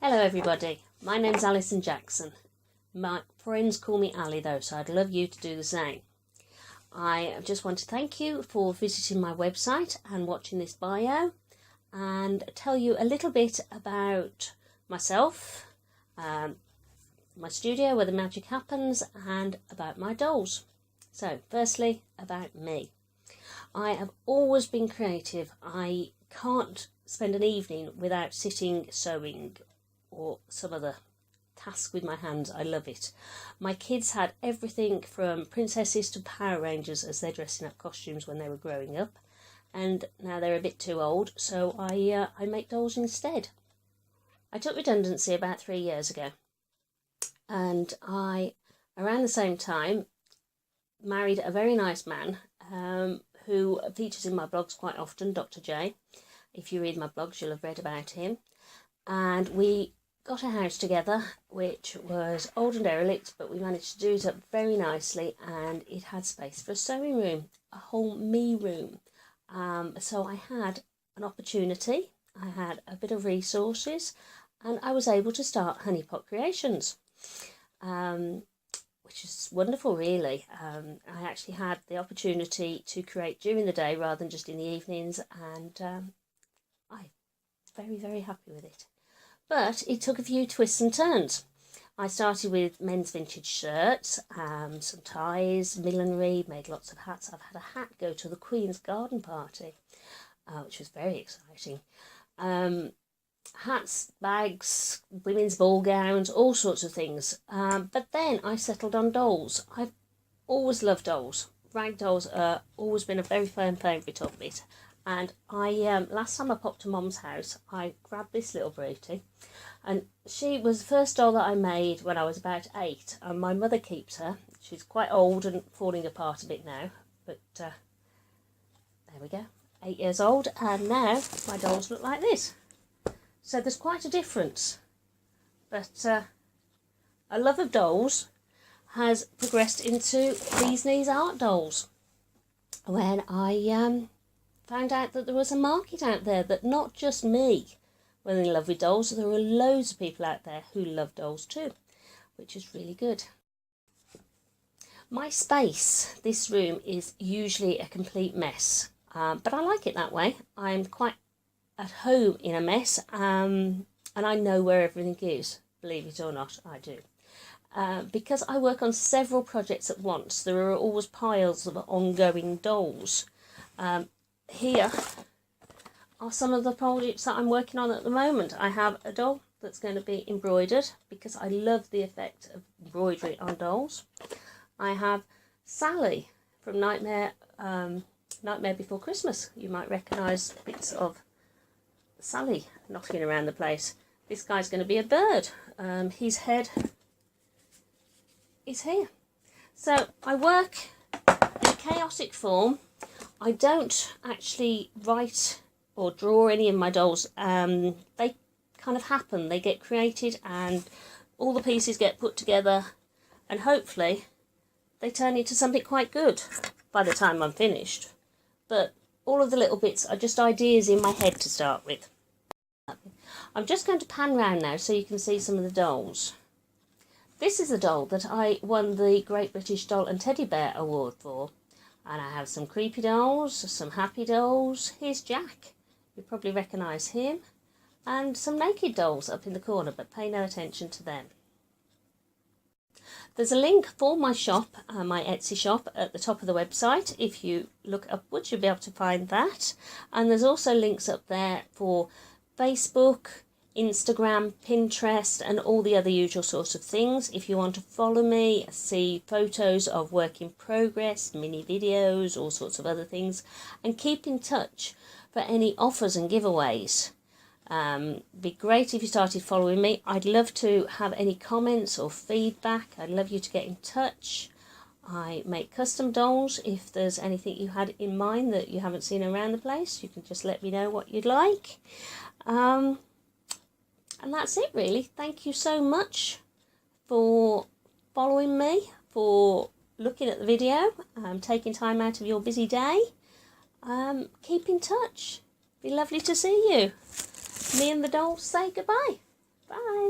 Hello everybody, my name's Alison Jackson. My friends call me Ali though, so I'd love you to do the same. I just want to thank you for visiting my website and watching this bio and tell you a little bit about myself, my studio where the magic happens, and about my dolls. So firstly, about me. I have always been creative. I can't spend an evening without sitting sewing or some other task with my hands. I love it. My kids had everything from princesses to Power Rangers as their dressing up costumes when they were growing up, and now they're a bit too old, so I make dolls instead. I took redundancy about 3 years ago, and I, around the same time, married a very nice man who features in my blogs quite often, Dr. J. If you read my blogs, you'll have read about him. And we got a house together, which was old and derelict, but we managed to do it up very nicely, and it had space for a sewing room, a whole me room. So I had an opportunity, I had a bit of resources, and I was able to start Honeypot Creations, which is wonderful really. I actually had the opportunity to create during the day rather than just in the evenings, and I'm very, very happy with it. But it took a few twists and turns. I started with men's vintage shirts, some ties, millinery, made lots of hats. I've had a hat go to the Queen's garden party, which was very exciting. Hats, bags, women's ball gowns, all sorts of things. But then I settled on dolls. I've always loved dolls. Rag dolls have always been a very firm favourite of it. And I last time I popped to Mum's house, I grabbed this little beauty, and she was the first doll that I made when I was about 8, and my mother keeps her. She's quite old and falling apart a bit now, but there we go, 8 years old, and now my dolls look like this. So there's quite a difference, but a love of dolls has progressed into these Knees art dolls. When I found out that there was a market out there, that not just me were in love with dolls, there were loads of people out there who love dolls too, which is really good. My space, this room, is usually a complete mess, but I like it that way. I'm quite at home in a mess, and I know where everything is, believe it or not, I do. Because I work on several projects at once, there are always piles of ongoing dolls. Here are some of the projects that I'm working on at the moment. I have a doll that's going to be embroidered because I love the effect of embroidery on dolls. I have Sally from Nightmare Before Christmas. You might recognise bits of Sally knocking around the place. This guy's going to be a bird. His head is here. So I work in a chaotic form. I don't actually write or draw any of my dolls. They kind of happen. They get created and all the pieces get put together, and hopefully they turn into something quite good by the time I'm finished. But all of the little bits are just ideas in my head to start with. I'm just going to pan round now so you can see some of the dolls. This is a doll that I won the Great British Doll and Teddy Bear Award for. And I have some creepy dolls, some happy dolls. Here's Jack, you probably recognise him. And some naked dolls up in the corner, but pay no attention to them. There's a link for my shop, my Etsy shop, at the top of the website. If you look upwards, you'll be able to find that. And there's also links up there for Facebook, Instagram, Pinterest, and all the other usual sorts of things. If you want to follow me, see photos of work in progress, mini videos, all sorts of other things, and keep in touch for any offers and giveaways. Be great if you started following me. I'd love to have any comments or feedback. I'd love you to get in touch. I make custom dolls. If there's anything you had in mind that you haven't seen around the place, you can just let me know what you'd like. And that's it really. Thank you so much for following me, for looking at the video, taking time out of your busy day. Keep in touch. Be lovely to see you. Me and the dolls say goodbye. Bye.